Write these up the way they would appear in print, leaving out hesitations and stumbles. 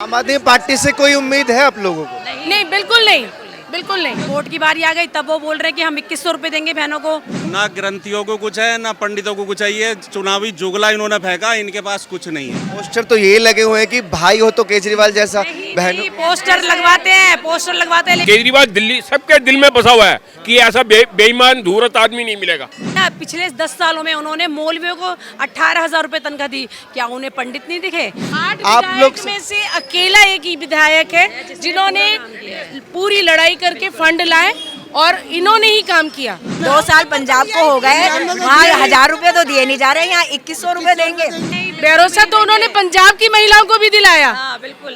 आम आदमी पार्टी से कोई उम्मीद है आप लोगों को? नहीं, बिल्कुल नहीं, बिल्कुल नहीं। वोट की बारी आ गई तब वो बोल रहे कि हम 2100 रुपए देंगे बहनों को। ना ग्रंथियों को कुछ है ना पंडितों को कुछ है। ये चुनावी जुगला इन्होंने फेंका, इनके पास कुछ नहीं है। पोस्टर तो ये लगे हुए हैं कि भाई हो तो केजरीवाल जैसा, बहनों नहीं, पोस्टर लगवाते हैं, पोस्टर लगवाते हैं। केजरीवाल दिल्ली सबके दिल में बसा हुआ है कि ऐसा बेईमान धूर्त आदमी नहीं मिलेगा। पिछले 10 सालों में उन्होंने मौलवियों को 18,000 रुपए तनख्वाह दी। क्या उन्हें पंडित नहीं दिखे? 8 आप लोग विधायक में से अकेला एक ही विधायक है जिन्होंने पूरी लड़ाई करके फंड लाए और इन्होंने ही काम किया। 2 साल पंजाब को हो गए, वहाँ 1000 रुपए तो दिए नहीं जा रहे, यहाँ 2100 रुपए देंगे। भरोसा तो उन्होंने पंजाब की महिलाओं को भी दिलाया,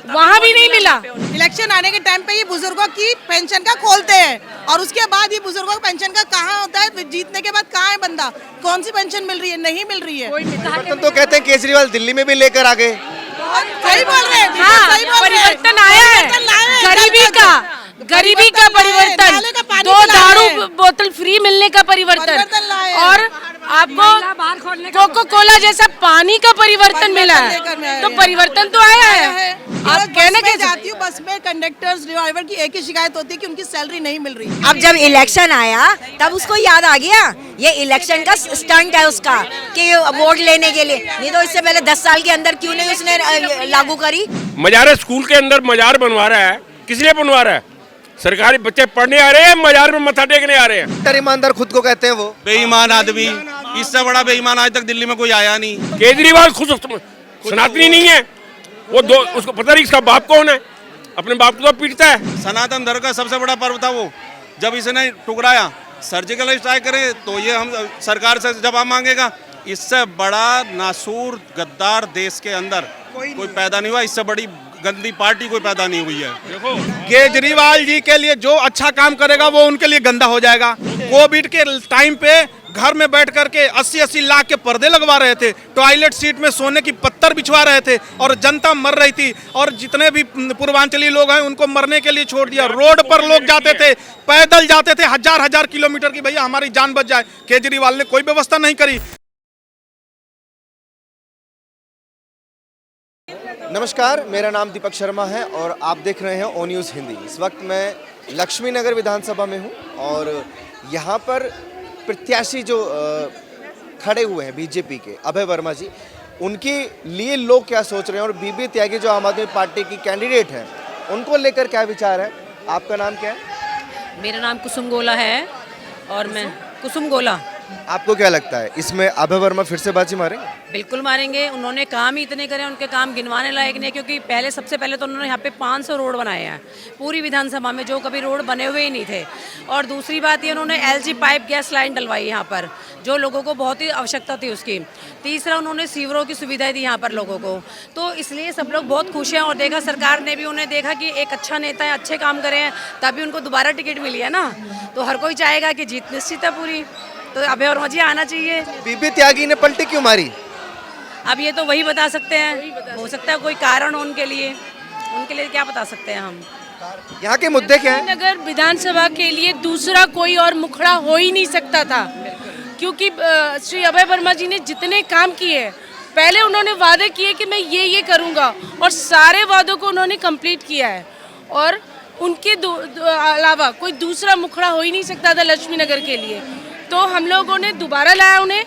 वहाँ भी नहीं मिला। इलेक्शन आने के टाइम पे ये बुजुर्गों की पेंशन का खोलते हैं और उसके बाद ये बुजुर्गों की पेंशन का कहाँ होता है? जीतने के बाद कहाँ है बंदा? कौन सी पेंशन मिल रही है? नहीं मिल रही है। परिवर्तन तो कहते हैं केजरीवाल दिल्ली में भी लेकर आ गए। सही बोल रहे हैं। हाँ, सही बोल रहे हैं। परिवर्तन आया है, गरीबी का परिवर्तन, नाले का पानी 2 पिला रहे दारू हैं। बोतल फ्री मिलने का परिवर्तन परिवर्तन लाए हैं। और आपको कोको कोला जैसा पानी का परिवर्तन मिला है। लेकर में आए तो हैं। परिवर्तन तो आया है। आप कहना बस में कैसे? जाती हूँ, बस में कंडक्टर्स ड्राइवर की एक ही शिकायत होती है कि उनकी सैलरी नहीं मिल रही। अब जब इलेक्शन आया तब उसको याद आ गया ये इलेक्शन का स्टंट है उसका कि वोट लेने के लिए, नहीं तो इससे पहले 10 साल के अंदर क्यों नहीं उसने लागू करी। मजार स्कूल के अंदर मजार बनवा रहा है, किस लिए बनवा रहा है? सरकारी बच्चे पढ़ने आ रहे हैं, मजार में मत्था टेकने आ रहे हैं। डर ईमानदार खुद को कहते हैं वो। बेईमान आदमी, इससे बड़ा बेईमान आज तक दिल्ली में कोई आया नहीं। केजरीवाल खुद सनातनी नहीं है, वो दो उसको पता नहीं इसका बाप कौन है, अपने बाप को तो पीटता है। सनातन धर्म का सबसे बड़ा पर्व था वो, जब इसने टुकराया सर्जिकल स्ट्राइक करे तो ये हम सरकार से जवाब मांगेगा। इससे बड़ा नासूर गद्दार देश के अंदर कोई पैदा नहीं हुआ, इससे बड़ी गंदी पार्टी कोई पैदा नहीं हुई है। देखो केजरीवाल जी के लिए जो अच्छा काम करेगा वो उनके लिए गंदा हो जाएगा। कोविड के टाइम पे घर में बैठ करके 80-80 लाख के पर्दे लगवा रहे थे, टॉयलेट सीट में सोने की पत्थर बिछवा रहे थे और जनता मर रही थी। और जितने भी पूर्वांचली लोग हैं उनको मरने के लिए छोड़ दिया। रोड पर लोग जाते थे, पैदल जाते थे हजार किलोमीटर की, भैया हमारी जान बच जाए। केजरीवाल ने कोई व्यवस्था नहीं करी। नमस्कार, मेरा नाम दीपक शर्मा है और आप देख रहे हैं ओ न्यूज़ हिंदी। इस वक्त मैं लक्ष्मी नगर विधानसभा में हूं और यहां पर प्रत्याशी जो खड़े हुए हैं बीजेपी के अभय वर्मा जी, उनके लिए लोग क्या सोच रहे हैं और बीबी त्यागी जो आम आदमी पार्टी की कैंडिडेट हैं उनको लेकर क्या विचार है? आपका नाम क्या है? मेरा नाम कुसुम गोला है और मैं कुसुम गोला। आपको क्या लगता है इसमें अभय वर्मा फिर से बाजी मारेंगे? बिल्कुल मारेंगे। उन्होंने काम ही इतने करे, उनके काम गिनवाने लायक नहीं है, क्योंकि सबसे पहले तो उन्होंने यहाँ पे 500 रोड बनाए हैं पूरी विधानसभा में, जो कभी रोड बने हुए ही नहीं थे। और दूसरी बात ये, उन्होंने LG पाइप गैस लाइन डलवाई यहाँ पर, जो लोगों को बहुत ही आवश्यकता थी उसकी। तीसरा, उन्होंने सीवरों की सुविधाएं दी यहाँ पर लोगों को, तो इसलिए सब लोग बहुत खुश हैं। और देखा, सरकार ने भी उन्हें देखा कि एक अच्छा नेता है, अच्छे काम करे हैं, तभी उनको दोबारा टिकट मिली है ना। तो हर कोई चाहेगा कि जीत निश्चित है पूरी, तो अभय वर्मा जी आना चाहिए। बीबी त्यागी ने पलटी क्यों मारी? अब ये तो वही बता सकते हैं, हो सकता है कोई कारण हो उनके लिए क्या बता सकते हैं हम। यहाँ के मुद्दे क्या हैं? नगर विधानसभा के लिए दूसरा कोई और मुखड़ा हो ही नहीं सकता था, क्योंकि श्री अभय वर्मा जी ने जितने काम किए, पहले उन्होंने वादे किए कि मैं ये करूँगा और सारे वादों को उन्होंने कंप्लीट किया है। और उनके अलावा कोई दूसरा मुखड़ा हो ही नहीं सकता था लक्ष्मी नगर के लिए। तो हम लोगों ने दोबारा लाया उन्हें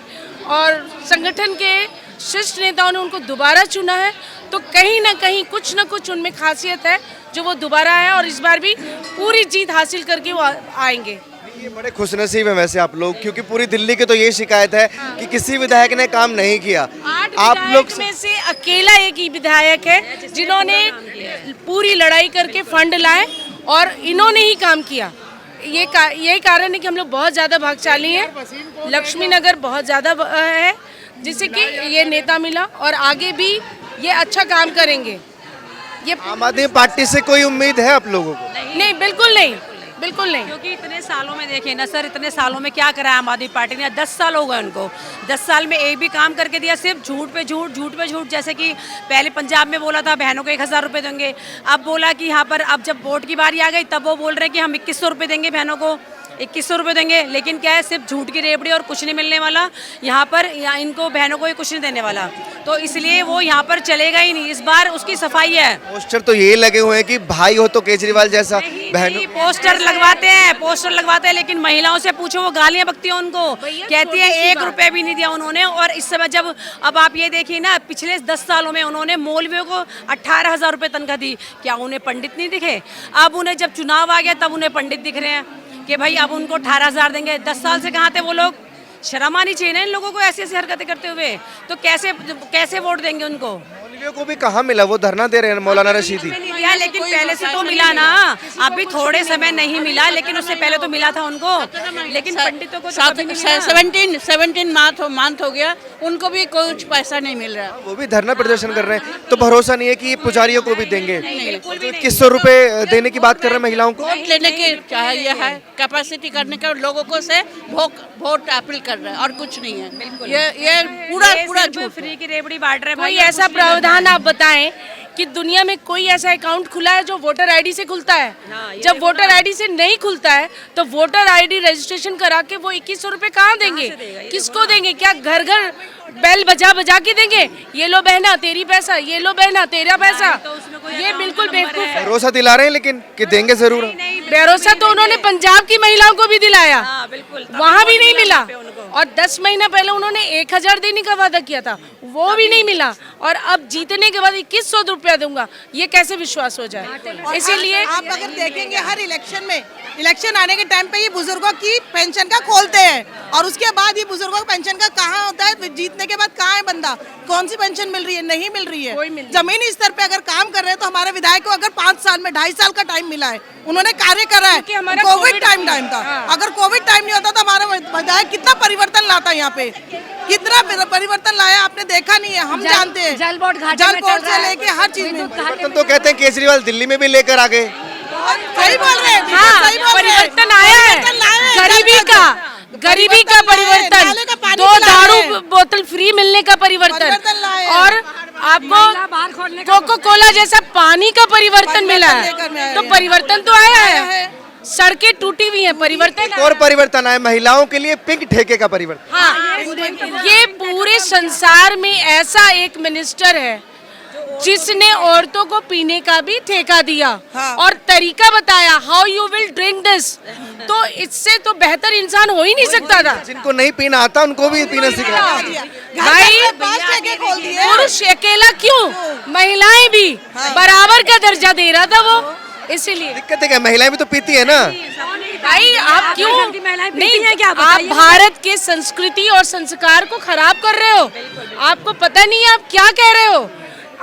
और संगठन के शीर्ष नेताओं ने उनको दोबारा चुना है। तो कहीं ना कहीं कुछ ना कुछ उनमें खासियत है जो वो दोबारा आए और इस बार भी पूरी जीत हासिल करके वो आएंगे। ये बड़े खुशनसीब हैं वैसे आप लोग, क्योंकि पूरी दिल्ली की तो ये शिकायत है कि किसी विधायक ने काम नहीं किया। 8 आप लोग विधायक में से अकेला एक ही विधायक है जिन्होंने पूरी लड़ाई करके फंड लाए और इन्होंने ही काम किया। यही कारण है कि हम लोग बहुत ज़्यादा भाग्यशाली हैं। लक्ष्मी नगर बहुत ज़्यादा है जिससे कि ये नेता मिला और आगे भी ये अच्छा काम करेंगे। ये आम आदमी पार्टी से कोई उम्मीद है आप लोगों को? नहीं, बिल्कुल नहीं, बिल्कुल नहीं। क्योंकि इतने सालों में देखिए ना सर, इतने सालों में क्या करा आम आदमी पार्टी ने? 10 साल हो गए उनको, 10 साल में एक भी काम करके दिया? सिर्फ झूठ पे झूठ। जैसे कि पहले पंजाब में बोला था बहनों को 1000 रुपये देंगे, अब बोला कि यहाँ पर अब जब वोट की बारी आ गई तब वो बोल रहे कि हम 2100 रुपये देंगे बहनों को। 2100 रुपये देंगे, लेकिन क्या है सिर्फ झूठ की रेवड़ी और कुछ नहीं मिलने वाला यहाँ पर। इनको बहनों को ये कुछ नहीं देने वाला, तो इसलिए वो यहाँ पर चलेगा ही नहीं। इस बार उसकी सफाई है। पोस्टर तो ये लगे हुए हैं कि भाई हो तो केजरीवाल जैसा, बहनों नहीं, पोस्टर लगवाते हैं, लेकिन महिलाओं से पूछो वो गालियां बकती है उनको, कहती है 1 रुपए भी नहीं दिया उन्होंने। और इस समय जब अब आप ये देखिए ना, पिछले 10 सालों में उन्होंने मौलवियों को 18,000 रुपए तनख्वाह दी, क्या उन्हें पंडित नहीं दिखे? अब उन्हें जब चुनाव आ गया तब उन्हें पंडित दिख रहे हैं कि भाई अब उनको 18,000 देंगे। 10 साल से कहाँ थे वो लोग? शर्म आनी चाहिए ना इन लोगों को ऐसी ऐसी हरकतें करते हुए। तो कैसे वोट देंगे उनको? मौलवियों को भी कहाँ मिला, वो धरना दे रहे हैं मौलाना रशीदी। नहीं दिया, लेकिन पहले से तो मिला ना। अभी थोड़े समय नहीं मिला, लेकिन उससे पहले तो मिला था उनको। लेकिन पंडितों को 17 मंथ हो गया, उनको भी कुछ पैसा नहीं मिल रहा। वो भी धरना प्रदर्शन कर रहे हैं, तो भरोसा नहीं है कि ये पुजारियों को भी देंगे। 2100 रुपए देने की बात कर रहे हैं महिलाओं को। वोट लेने के ये है, कैपेसिटी करने का लोगों को से वोट अपील कर रहे हैं और कुछ नहीं है। ये पूरा झूठ। फ्री की रेवड़ी बांट रहे हैं। कोई ऐसा प्रावधान आप बताएं कि दुनिया में कोई ऐसा अकाउंट खुला है जो वोटर आईडी से खुलता है? जब वोटर आईडी से नहीं खुलता है तो वोटर आईडी रजिस्ट्रेशन करा के वो 2100 रुपए कहाँ देंगे? किसको देंगे? क्या घर घर बेल बजा के देंगे? ये लो बहना तेरी पैसा, ये लो बहना तेरा पैसा। ये बिल्कुल बेवकूफ है। भरोसा दिला रहे हैं लेकिन कि देंगे जरूर। भरोसा तो उन्होंने पंजाब की महिलाओं को भी दिलाया, वहाँ भी नहीं मिला। और 10 महीना पहले उन्होंने 1000 देने का वादा किया था, वो भी नहीं मिला। और अब जीतने के बाद 2100 रुपया दूंगा, ये कैसे विश्वास हो जाए? इसीलिए आप अगर देखेंगे हर इलेक्शन आने के टाइम पे ये बुजुर्गों की पेंशन का खोलते हैं, और उसके बाद ये बुजुर्गों की पेंशन का कहाँ होता है? जीतने के बाद कहाँ है बंदा? कौन सी पेंशन मिल रही है? नहीं मिल रही है। जमीनी स्तर पे अगर काम कर रहे हैं तो हमारे विधायक को अगर 5 साल में 2.5 साल का टाइम मिला है, उन्होंने कार्य करा है। कोविड टाइम था। अगर कोविड टाइम नहीं होता तो हमारा विधायक कितना परिवर्तन लाता है यहाँ पे, कितना परिवर्तन लाया आपने देखा नहीं है। हम जानते हैं, जल बोर्ड से लेके हर चीज में तो कहते हैं केजरीवाल दिल्ली में भी लेकर आ गए। सही बोल रहे हैं। हाँ, परिवर्तन आया है। गरीबी का परिवर्तन, 2 दारू बोतल फ्री मिलने का परिवर्तन, और आपको कोको कोला जैसा पानी का परिवर्तन मिला है। तो परिवर्तन तो आया है। सड़कें टूटी हुई हैं, परिवर्तन। और परिवर्तन आया महिलाओं के लिए पिंक ठेके का परिवर्तन। हाँ, ये पूरे संसार में ऐसा एक मिनिस्टर है जिसने औरतों को पीने का भी ठेका दिया। हाँ। और तरीका बताया, how you will drink this. तो इससे तो बेहतर इंसान हो ही नहीं सकता था। जिनको नहीं पीना आता उनको भी पीना सिखाया। भाई पुरुष अकेला क्यों, महिलाएं भी बराबर का दर्जा दे रहा था वो। इसीलिए दिक्कत है क्या, महिलाएं भी तो पीती है ना। भाई आप क्यों नहीं, आप भारत के संस्कृति और संस्कार को खराब कर रहे हो। आपको पता नहीं है आप क्या कह रहे हो।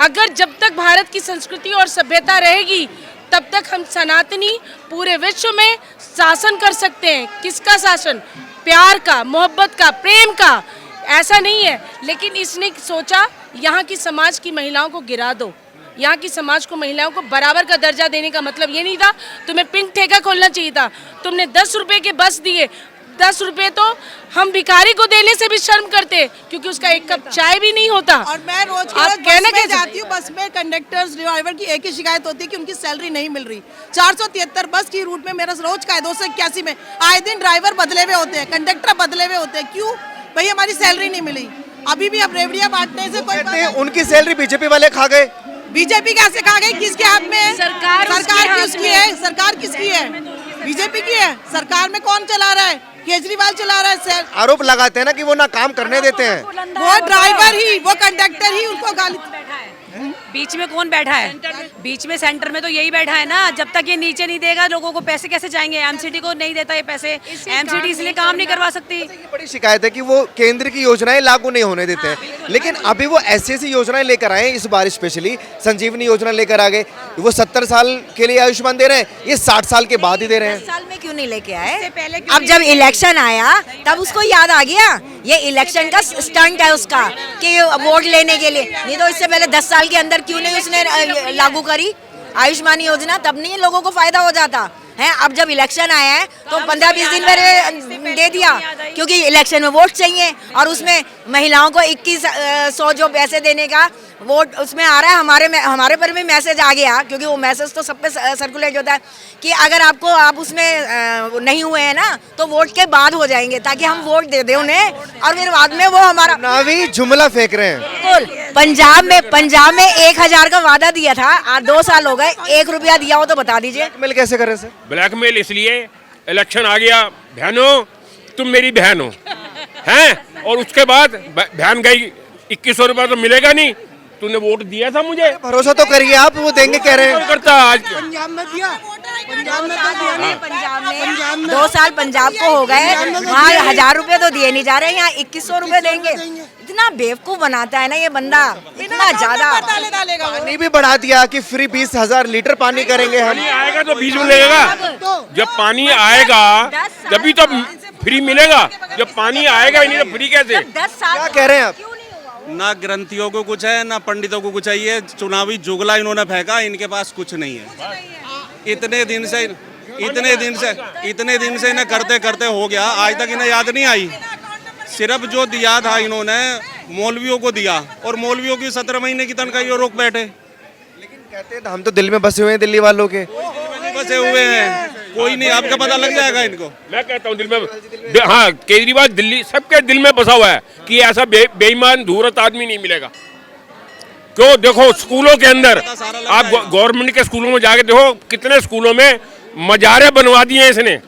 अगर जब तक भारत की संस्कृति और सभ्यता रहेगी तब तक हम सनातनी पूरे विश्व में शासन कर सकते हैं। किसका शासन? प्यार का, मोहब्बत का, प्रेम का। ऐसा नहीं है, लेकिन इसने सोचा यहाँ की समाज की महिलाओं को गिरा दो। यहाँ की समाज को, महिलाओं को बराबर का दर्जा देने का मतलब ये नहीं था तुम्हें पिंक ठेका खोलना चाहिए था। तुमने 10 रुपए के बस दिए। 10 रुपए तो हम भिखारी को देने से भी शर्म करते, क्योंकि उसका एक कप चाय भी नहीं होता। और मैं रोज बस में जाती हूँ, बस में कंडक्टर्स ड्राइवर की एक ही शिकायत होती है कि उनकी सैलरी नहीं मिल रही। 473 बस की रूट में मेरा रोज का है, 281 में आए दिन ड्राइवर बदले हुए होते हैं, कंडक्टर बदले हुए होते हैं। क्यों भाई? हमारी सैलरी नहीं मिली। अभी भी अब रेवड़ियाँ बांटने से कोई, उनकी सैलरी बीजेपी वाले खा गए। बीजेपी कैसे खा गई? किसके हाथ में है? सरकार किसकी है? सरकार किसकी है? बीजेपी की है। सरकार में कौन चला रहा है? केजरीवाल चला रहा है। सर आरोप लगाते हैं ना कि वो ना काम करने देते हैं। वो ड्राइवर ही, वो कंडक्टर ही उनको गाली। बीच में कौन बैठा है? बीच में सेंटर में तो यही बैठा है ना। जब तक ये नीचे नहीं देगा लोगों को पैसे कैसे जाएंगे? एमसीडी को नहीं देता ये पैसे, एमसीडी इसलिए काम नहीं करवा सकती। ये बड़ी शिकायत है कि वो केंद्र की योजनाएं लागू नहीं होने देते हैं। लेकिन अभी वो ऐसी ऐसी योजनाएं लेकर आए, इस बार स्पेशली संजीवनी योजना लेकर आ गए। वो 70 साल के लिए आयुष्मान दे रहे हैं, ये 60 साल के बाद ही दे रहे हैं। 10 साल में क्यों नहीं लेके आए? अब जब इलेक्शन आया तब उसको याद आ गया ये इलेक्शन का स्टंट है उसका, कि वोट लेने के लिए। नहीं तो इससे पहले 10 साल के अंदर क्यों नहीं उसने लागू करी आयुष्मान योजना? तब नहीं लोगों को फायदा हो जाता है। अब जब इलेक्शन आया है तो 15-20 दिन में दे दिया, क्योंकि इलेक्शन में वोट चाहिए। और उसमें महिलाओं को 2100 जो पैसे देने का वोट उसमें आ रहा है, हमारे पर भी मैसेज आ गया, क्योंकि वो मैसेज तो सब पे सर्कुलेट होता है कि अगर आप उसमें नहीं हुए हैं ना तो वोट के बाद हो जाएंगे, ताकि हम वोट दे दें उन्हें और फिर बाद में वो हमारा नावी जुमला फेंक रहे हैं। बिल्कुल। पंजाब में 1000 का वादा दिया था, आज 2 साल हो गए, 1 रुपया दिया हो तो बता दीजिए। ब्लैकमेल कैसे करें सर? ब्लैकमेल इसलिए, इलेक्शन आ गया, बहनों तुम मेरी बहन हो हैं, और उसके बाद बहन गई 2100 रुपया तो मिलेगा नहीं, तूने वोट दिया था मुझे, भरोसा तो करिए आप, वो देंगे कह रहे हैं। करता आज पंजाब में 2 साल पंजाब को हो गए, वहाँ 1000 रुपए तो दिए नहीं जा रहे, यहाँ 2100 रुपए देंगे। इतना बेवकूफ बनाता है ना ये बंदा, इतना ज्यादा। पानी भी बढ़ा दिया कि फ्री 20,000 लीटर पानी करेंगे हम। पानी आएगा तो बीच मिलेगा, जब पानी आएगा तभी तो फ्री मिलेगा, जब पानी आएगा ही नहीं तो फ्री कैसे? 10 साल क्या कह रहे हैं आप? ना ग्रंथियों को कुछ है, ना पंडितों को कुछ है, ये चुनावी जुगला इन्होंने फेंका, इनके पास कुछ नहीं है। इतने दिन से इन्हें करते करते हो गया, आज तक इन्हें याद नहीं आई। सिर्फ जो दिया था इन्होंने मौलवियों को दिया, और मौलवियों की 17 महीने की तनख्वाह ये रोक बैठे। लेकिन कहते हैं हम तो दिल में बसे हुए हैं, दिल्ली वालों के बसे हुए हैं, कोई नहीं, आपका पता लग जाएगा इनको। मैं कहता हूँ दिल में, हाँ केजरीवाल दिल्ली सबके दिल में बसा हुआ है कि ऐसा बेईमान धूर्त आदमी नहीं मिलेगा। क्यों? देखो स्कूलों के अंदर, आप गवर्नमेंट के स्कूलों में जाके देखो, कितने स्कूलों में मजारे बनवा दिए हैं इसने।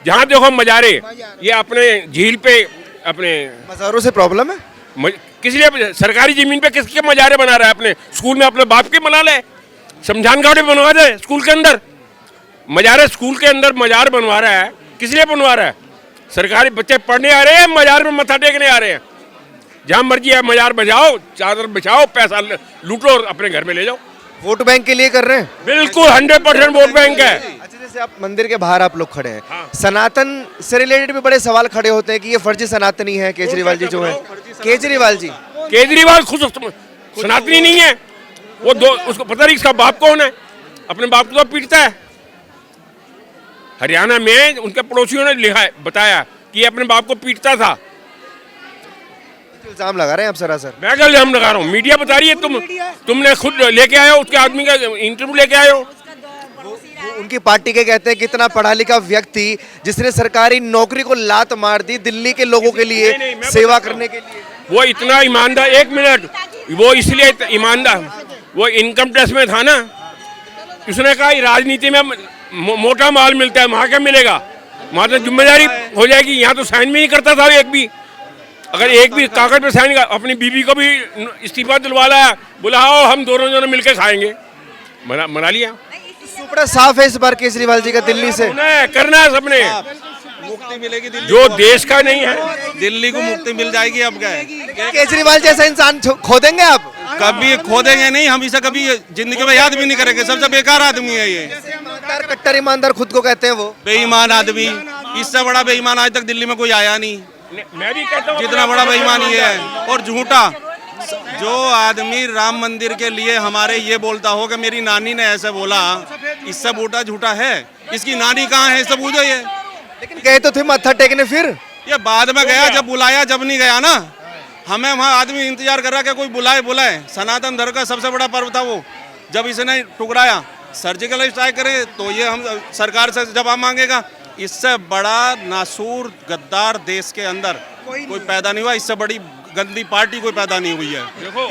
जहाँ देखो मजारे, ये अपने झील पे अपने मजारों से प्रॉब्लम है। किस लिए सरकारी जमीन पे किसके मजारे बना रहा है? अपने स्कूल में अपने बाप के बना ले, शमशान घाट बनवा दे स्कूल के अंदर। मजारे स्कूल के अंदर मजार बनवा रहा है, किस लिए बनवा रहा है? सरकारी बच्चे पढ़ने आ रहे हैं, मजार में मत्था टेकने आ रहे हैं। जहाँ मर्जी है मजार बजाओ, चादर बिछाओ, पैसा लूटो और अपने घर में ले जाओ। वोट बैंक के लिए कर रहे हैं? बिल्कुल 100% वोट बैंक है। अच्छा, जैसे आप मंदिर के बाहर आप लोग खड़े हैं, हाँ। सनातन से रिलेटेड भी बड़े सवाल खड़े होते हैं कि ये फर्जी सनातनी है केजरीवाल जी जो है। केजरीवाल खुद सनातनी नहीं है, वो उसको पता नहीं इसका बाप कौन है, अपने बाप को तो पीटता है। हरियाणा में उनके पड़ोसियों ने लिखा है, बताया कि ये अपने बाप को पीटता था। इल्जाम लगा रहे हैं आप सरासर। मैं क्या इल्जाम लगा रहा हूँ? मीडिया बता रही है, तुमने खुद लेके आए हो, उसके आदमी का इंटरव्यू लेके आए हो। वो उनकी पार्टी के कहते हैं कि इतना पढ़ा लिखा व्यक्ति जिसने सरकारी नौकरी को लात मार दी दिल्ली के लोगों के लिए सेवा करने के लिए, वो इतना ईमानदार, 1 मिनट, वो इसलिए ईमानदार, वो इनकम टैक्स में था ना, उसने कहा राजनीति में मोटा माल मिलता है, वहाँ क्या मिलेगा, वहाँ तो जिम्मेदारी हो जाएगी। यहाँ तो साइन भी नहीं करता था एक भी, अगर एक भी कागज पे साइन, अपनी बीबी को भी इस्तीफा दिलवा लाया, बोला आओ हम दोनों जने मिलकर खाएंगे, मना लिया। बड़ा साफ है इस बार केजरीवाल जी का दिल्ली से। करना है सबने, मुक्ति मिलेगी दिल्ली जो देश का नहीं है, दिल्ली को मुक्ति मिल जाएगी। अब क्या है, केजरीवाल जैसा इंसान खो देंगे आप? कभी खो देंगे नहीं, हम इसे कभी जिंदगी में याद भी नहीं करेंगे। सबसे बेकार आदमी है ये, ईमानदार, कट्टर ईमानदार खुद को कहते हैं वो। बेईमान आदमी, इससे बड़ा बेईमान आज तक दिल्ली में कोई आया नहीं। मैं भी कहता हूँ जितना बड़ा बेईमान ये है। और झूठा, जो आदमी राम मंदिर के लिए हमारे ये बोलता हो कि मेरी नानी ने ऐसे बोला, इससे बूटा झूठा है। इसकी नानी कहाँ है, इससे पूछो ये। लेकिन गए तो थे मत्था टेकने, फिर ये बाद में गया, जब बुलाया जब नहीं गया ना। हमें वहाँ आदमी इंतजार कर रहा कि कोई बुलाए। सनातन धर्म का सबसे बड़ा पर्व था वो, जब इसने टुकराया, सर्जिकल स्ट्राइक करे तो ये हम सरकार से जवाब मांगेगा। इससे बड़ा नासूर गद्दार देश के अंदर कोई पैदा नहीं हुआ, इससे बड़ी गंदी पार्टी कोई पैदा नहीं हुई है। देखो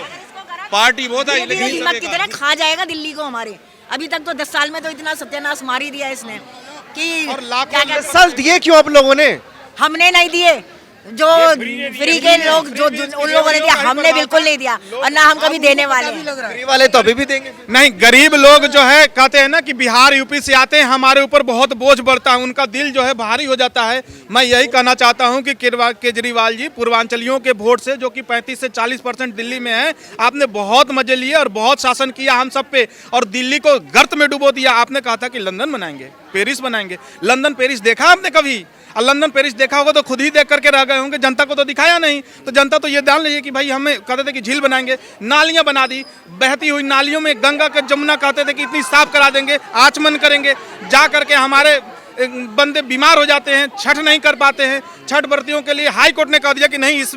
पार्टी बहुत है, लेकिन कितना खा जाएगा दिल्ली को हमारे। अभी तक तो 10 साल में तो इतना सत्यानाश मार ही दिया इसने कि और लाखों 10 साल दिए क्यों आप लोगों ने? हमने नहीं दिए, जो फ्री के लोग जो उन लोगों ने दिया, हमने बिल्कुल नहीं दिया, और ना हम कभी देने वाले हैं। फ्री वाले तो अभी भी देंगे। नहीं, गरीब लोग जो है कहते हैं ना कि बिहार यूपी से आते हैं, हमारे ऊपर बहुत बोझ बढ़ता है, उनका दिल जो है भारी हो जाता है। मैं यही कहना चाहता हूं कि केजरीवाल जी पूर्वांचलियों के वोट से, जो कि 35 से 40% दिल्ली में है, आपने बहुत मजे लिए और बहुत शासन किया हम सब पे, और दिल्ली को गर्त में डुबो दिया। आपने कहा था कि लंदन बनाएंगे, पेरिस बनाएंगे। लंदन पेरिस देखा आपने कभी? और लंदन पेरिस देखा होगा तो खुद ही देख करके रह गए होंगे, जनता को तो दिखाया नहीं। तो जनता तो ये जान लीजिए कि भाई हमें कहते थे कि झील बनाएंगे, नालियां बना दी, बहती हुई नालियों में गंगा का जमुना कहते थे कि इतनी साफ करा देंगे, आचमन करेंगे। जा करके हमारे बंदे बीमार हो जाते हैं, छठ नहीं कर पाते हैं। छठ व्रतियों के लिए हाई कोर्ट ने कह दिया कि नहीं, इस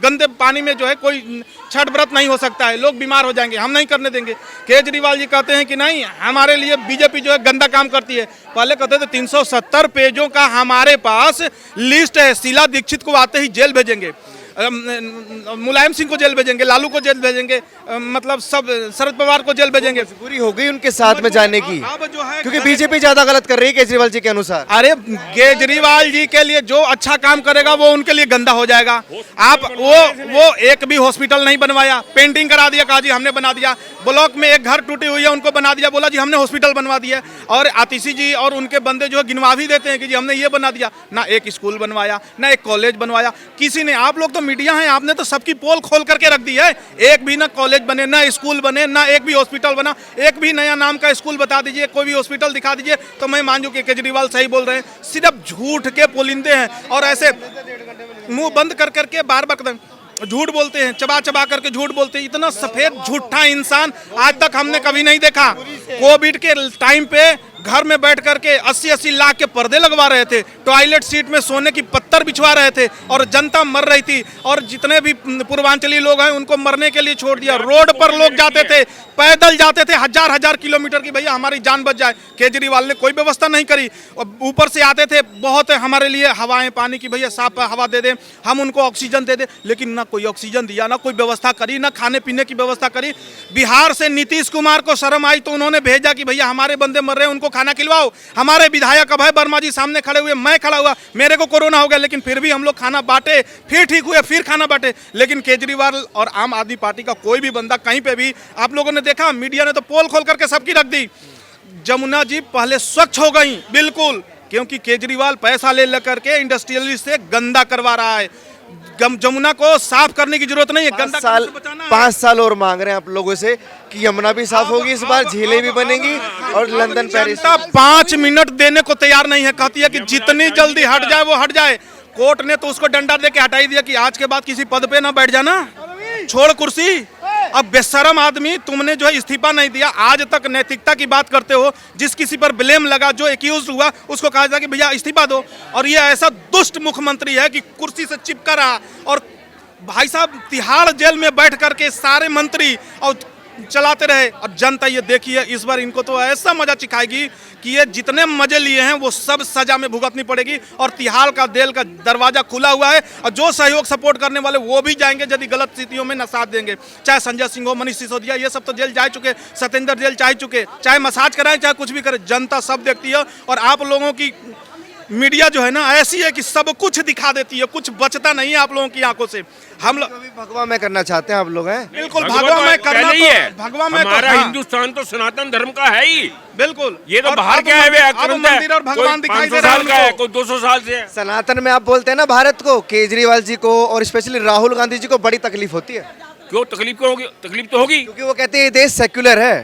गंदे पानी में जो है कोई छठ व्रत नहीं हो सकता है, लोग बीमार हो जाएंगे, हम नहीं करने देंगे। केजरीवाल जी कहते हैं कि नहीं, हमारे लिए बीजेपी जो है गंदा काम करती है। पहले कहते थे 370 पेजों का हमारे पास लिस्ट है, शीला दीक्षित को आते ही जेल भेजेंगे, मुलायम सिंह को जेल भेजेंगे, लालू को जेल भेजेंगे, मतलब सब, शरद पवार को जेल भेजेंगे। पूरी हो गई उनके साथ में जाने की, अब जो है क्योंकि बीजेपी ज्यादा गलत कर रही है केजरीवाल जी के अनुसार। अरे केजरीवाल जी के लिए जो अच्छा काम करेगा वो उनके लिए गंदा हो जाएगा। आप वो एक भी हॉस्पिटल नहीं बनवाया, पेंटिंग करा दिया, कहा जी हमने बना दिया। ब्लॉक में एक घर टूटी हुई है, उनको बना दिया, बोला जी हमने हॉस्पिटल बनवा दिया। और आतिशी जी और उनके बंदे जो है गिनवा भी देते हैं कि जी हमने ये बना दिया। ना एक स्कूल बनवाया, ना एक कॉलेज बनवाया किसी ने। आप लोग तो मीडिया हैं, आपने तो सबकी पोल खोल करके रख दी है। एक भी ना कॉलेज बने, ना स्कूल बने, ना एक भी हॉस्पिटल बना। एक भी नया नाम का स्कूल बता दीजिए, कोई भी हॉस्पिटल दिखा दीजिए तो मैं मान लूं कि केजरीवाल सही बोल रहे हैं। सिर्फ झूठ के पोलिंदे हैं और ऐसे मुंह बंद कर करके बार बार झूठ बोलते हैं, चबा चबा करके झूठ बोलते हैं। इतना सफेद झूठा इंसान आज तक हमने कभी नहीं देखा। कोविड के टाइम पे घर में बैठ करके 80-80 लाख के पर्दे लगवा रहे थे, टॉयलेट सीट में सोने की पत्थर बिछवा रहे थे और जनता मर रही थी। और जितने भी पूर्वांचली लोग हैं उनको मरने के लिए छोड़ दिया। रोड पर लोग जाते थे, पैदल जाते थे हजार किलोमीटर की, भैया हमारी जान बच जाए। केजरीवाल ने कोई व्यवस्था नहीं करी। ऊपर से आते थे, बहुत हमारे लिए हवाएं पानी की, भैया साफ हवा दे दें, हम उनको ऑक्सीजन दे दें, लेकिन ना कोई ऑक्सीजन दिया, ना कोई व्यवस्था करी, ना खाने पीने की व्यवस्था करी। बिहार से नीतीश कुमार को शर्म आई तो उन्होंने भेजा कि भैया हमारे बंदे मर रहे हैं, उनको खाना खिलवाओ। हमारे विधायक अभय वर्मा जी सामने खड़े हुए, मैं खड़ा हुआ, मेरे को कोरोना हो गया, लेकिन फिर भी हम लोग खाना बांटे, फिर ठीक हुए, फिर खाना बांटे। लेकिन केजरीवाल और आम आदमी पार्टी का कोई भी बंदा कहीं पे भी, आप लोगों ने देखा, मीडिया ने तो पोल खोल करके सबकी रख दी। जमुना जी पहले स्वच्छ हो गई बिल्कुल, क्योंकि केजरीवाल पैसा ले लेकर के इंडस्ट्रियलिस्ट से गंदा करवा रहा है। जमुना को साफ करने की जरूरत नहीं है, गंदा करने से बचाना है। 5 साल और मांग रहे हैं आप लोगों से कि यमुना भी साफ होगी इस बार, झीलें भी बनेंगी और लंदन पेरिस। 5 मिनट देने को तैयार नहीं है, कहती है कि जितनी जल्दी हट जाए वो हट जाए। कोर्ट ने तो उसको डंडा दे के हटाई दिया कि आज के बाद किसी पद पे ना बैठ जाना, छोड़ कुर्सी। अब बेशरम आदमी, तुमने जो है इस्तीफा नहीं दिया, आज तक नैतिकता की बात करते हो। जिस किसी पर ब्लेम लगा, जो एक्यूज हुआ, उसको कहा जाए कि भैया इस्तीफा दो। और ये ऐसा दुष्ट मुख्यमंत्री है कि कुर्सी से चिपका रहा। और भाई साहब तिहाड़ जेल में बैठ करके सारे मंत्री और चलाते रहे। और जनता ये देखिए, इस बार इनको तो ऐसा मजा चिखाएगी कि ये जितने मजे लिए हैं वो सब सजा में भुगतनी पड़ेगी। और तिहाड़ का जेल का दरवाजा खुला हुआ है और जो सहयोग सपोर्ट करने वाले वो भी जाएंगे यदि गलत स्थितियों में न साथ देंगे। चाहे संजय सिंह हो, मनीष सिसोदिया, ये सब तो जेल जा चुके, सत्येंद्र जेल जा चुके, चाहे मसाज कराएं चाहे कुछ भी करें, जनता सब देखती है। और आप लोगों की मीडिया जो है ना ऐसी है कि सब कुछ दिखा देती है, कुछ बचता नहीं है आप लोगों की आंखों से। हम लोग भगवा में करना चाहते हैं आप लोग हैं, बिल्कुल भगवा में करना नहीं है। भगवा में हमारा हिंदुस्तान तो सनातन धर्म का है ही, बिल्कुल। ये तो और बाहर अब क्या है, मंदिर और भगवान दिखाई दे रहा है साल का है, कोई 200 साल से है। सनातन में आप बोलते हैं ना भारत को, केजरीवाल जी को और स्पेशली राहुल गांधी जी को बड़ी तकलीफ होती है। क्यों तकलीफ क्यों होगी? तकलीफ तो होगी क्योंकि वो कहते हैं ये देश सेक्युलर है,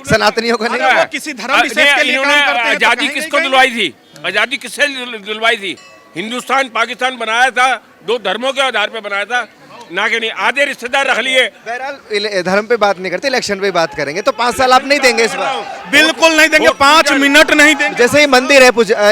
सनातनियों का नहीं अरे है। वो किसी धर्म विशेष के लिए काम इन्होंने करते हैं तो आजादी कहेंगे किसको ही दिलवाई थी? आजादी किससे दिलवाई थी? हिंदुस्तान पाकिस्तान बनाया था, 2 धर्मों के आधार पे बनाया था, ना कि नहीं आधे रिश्तेदार रख लिए। बहरहाल धर्म पे बात नहीं करते, इलेक्शन पे बात करेंगे। तो 5 साल आप नहीं देंगे इस बार? बिल्कुल नहीं देंगे, 5 मिनट नहीं देंगे। जैसे ही मंदिर है,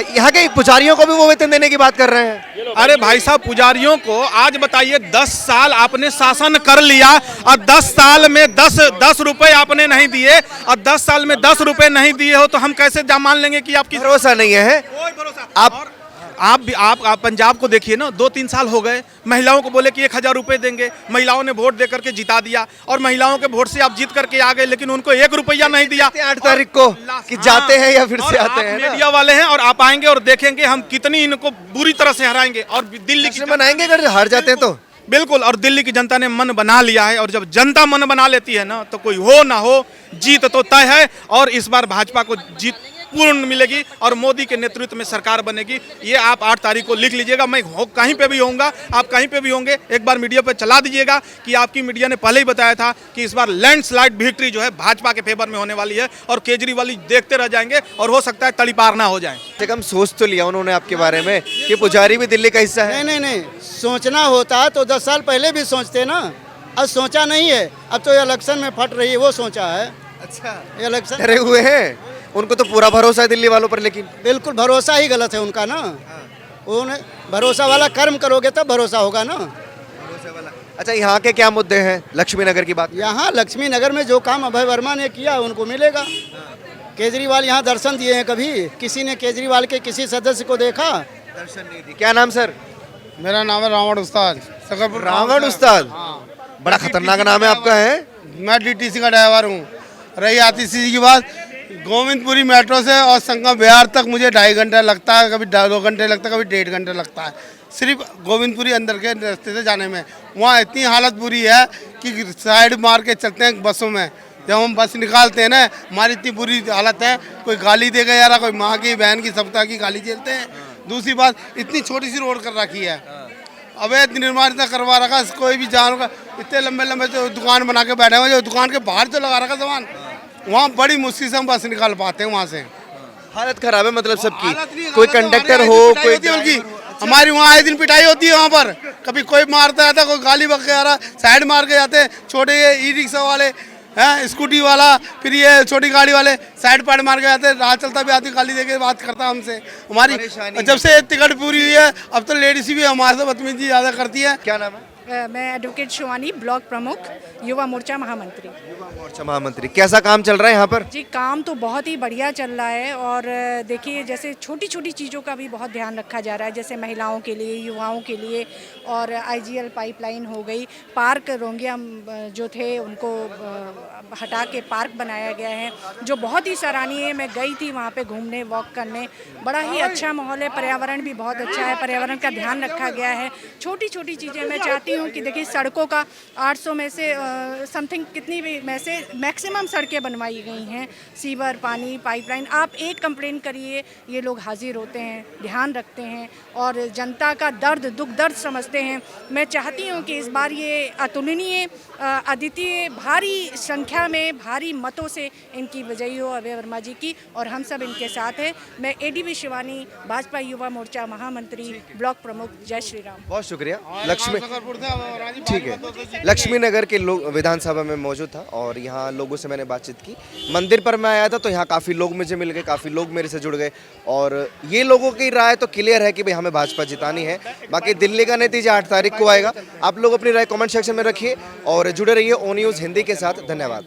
यहाँ के पुजारियों को भी वो वेतन देने की बात कर रहे हैं। अरे भाई साहब, पुजारियों को आज बताइए, 10 साल आपने शासन कर लिया और 10 साल में 10 रुपए आपने नहीं दिए, और 10 साल में 10 रुपए नहीं दिए हो तो हम कैसे मान लेंगे कि आपकी भरोसा नहीं है? कोई भरोसा। आप पंजाब को देखिए ना, 2-3 साल हो गए, महिलाओं को बोले कि 1000 रुपए देंगे, महिलाओं ने वोट दे करके जिता दिया और महिलाओं के वोट से आप जीत करके आ गए, लेकिन उनको 1 रुपया नहीं दिया। 8 तारीख को कि जाते हैं या फिर से आते हैं ना? मीडिया वाले हैं और आप आएंगे और देखेंगे हम कितनी इनको बुरी तरह से हराएंगे। और दिल्ली की मनाएंगे अगर हार जाते हैं तो बिल्कुल। और दिल्ली की जनता ने मन बना लिया है, और जब जनता मन बना लेती है ना तो कोई हो ना हो जीत तो तय है। और इस बार भाजपा को जीत पूर्ण मिलेगी और मोदी के नेतृत्व में सरकार बनेगी। ये आप 8 तारीख को लिख लीजिएगा। मैं कहीं पे भी होऊंगा, आप कहीं पे भी होंगे, एक बार मीडिया पे चला दीजिएगा कि आपकी मीडिया ने पहले ही बताया था कि इस बार लैंडस्लाइड विक्ट्री जो है भाजपा के फेवर में होने वाली है और केजरीवाल देखते रह जाएंगे और हो सकता है तड़ीपार ना हो जाए। कम सोच तो लिया उन्होंने आपके बारे में कि पुजारी भी दिल्ली का हिस्सा है। नहीं, सोचना होता तो 10 साल पहले भी सोचते ना, अब सोचा नहीं है। अब तो इलेक्शन में फट रही है, वो सोचा है। अच्छा, इलेक्शन डरे हुए हैं। उनको तो पूरा भरोसा है दिल्ली वालों पर, लेकिन बिल्कुल भरोसा ही गलत है उनका ना। उन्हें भरोसा वाला कर्म करोगे तब भरोसा होगा ना। अच्छा, यहाँ के क्या मुद्दे हैं लक्ष्मी नगर की बात? यहाँ लक्ष्मी नगर में जो काम अभय वर्मा ने किया उनको मिलेगा। केजरीवाल यहाँ दर्शन दिए हैं कभी? किसी ने केजरीवाल के किसी सदस्य को देखा? दर्शन नहीं दी। क्या नाम सर? मेरा नाम है रावण उस्ताद, सकरपुर। रावण उस्ताद? बड़ा खतरनाक नाम है आपका। है मैं डीटीसी का ड्राइवर हूँ। रही आती सी की बात, गोविंदपुरी मेट्रो से और संगम बिहार तक मुझे 2.5 घंटा लगता है, कभी 2 घंटे लगता है, कभी 1.5 घंटे लगता है, सिर्फ गोविंदपुरी अंदर के रास्ते से जाने में। वहाँ इतनी हालत बुरी है कि साइड मार के चलते हैं बसों में। जब हम बस निकालते हैं ना, हमारी इतनी बुरी हालत है, कोई गाली देगा यार, कोई माँ की बहन की सबका की गाली झेलते हैं। दूसरी बात, इतनी छोटी सी रोड कर रखी है, अवैध निर्माण इतना करवा रखा, कोई भी जान का इतने लंबे लंबे जो दुकान बना के बैठे हुए, जो दुकान के बाहर जो लगा रखा सामान, वहाँ बड़ी मुश्किल से हम बस निकाल पाते हैं वहाँ से। हालत खराब है मतलब सबकी। कोई कंडक्टर हो, कोई उनकी, हमारी वहाँ आए दिन पिटाई होती है। वहाँ पर कभी कोई मारता रहता, कोई गाली बक के आ रहा, साइड मार के जाते हैं। छोटे ये ई रिक्शा वाले हैं, स्कूटी वाला, फिर ये छोटी गाड़ी वाले साइड पैड मार के जाते हैं। राह चलता भी आदमी गाली देके बात करता हमसे। हमारी जब से टिकट पूरी हुई है, अब तो लेडीज भी हमारे से बदतमीजी ज़्यादा करती है। क्या नाम है? मैं एडवोकेट शिवानी, ब्लॉक प्रमुख, युवा मोर्चा महामंत्री। युवा मोर्चा महामंत्री। कैसा काम चल रहा है यहाँ पर? जी, काम तो बहुत ही बढ़िया चल रहा है। और देखिए, जैसे छोटी छोटी चीज़ों का भी बहुत ध्यान रखा जा रहा है, जैसे महिलाओं के लिए, युवाओं के लिए। और आईजीएल पाइपलाइन हो गई, पार्क रोंगिया जो थे उनको हटा के पार्क बनाया गया है, जो बहुत ही सराहनीय है। मैं गई थी वहाँ पे घूमने, वॉक करने, बड़ा ही अच्छा माहौल है। पर्यावरण भी बहुत अच्छा है, पर्यावरण का ध्यान रखा गया है। छोटी छोटी चीज़ें मैं चाहती हूँ कि देखिए, सड़कों का 800 में से समथिंग कितनी भी में से मैक्सिमम सड़कें बनवाई गई हैं। सीवर, पानी, पाइपलाइन, आप एक कंप्लेन करिए, ये लोग हाजिर होते हैं, ध्यान रखते हैं और जनता का दर्द, दुख दर्द समझते हैं। मैं चाहती हूँ कि इस बार ये अतुलनीय, अद्वितीय, भारी संख्या में, भारी मतों से इनकी विजयी हो अभय वर्मा जी की, और हम सब इनके साथ हैं। मैं एडीबी शिवानी, भाजपा युवा मोर्चा महामंत्री, ब्लॉक प्रमुख। जय श्री राम। बहुत शुक्रिया। लक्ष्मी, ठीक है, लक्ष्मी नगर के लोग विधानसभा में मौजूद था और यहाँ लोगों से मैंने बातचीत की। मंदिर पर मैं आया था तो यहाँ काफ़ी लोग मुझे मिल गए, काफ़ी लोग मेरे से जुड़ गए और ये लोगों की राय तो क्लियर है कि भाई हमें भाजपा जितानी है। बाकी दिल्ली का नतीजा 8 तारीख को आएगा। आप लोग अपनी राय कमेंट सेक्शन में रखिए और जुड़े रहिए ओ न्यूज़ हिंदी के साथ। धन्यवाद।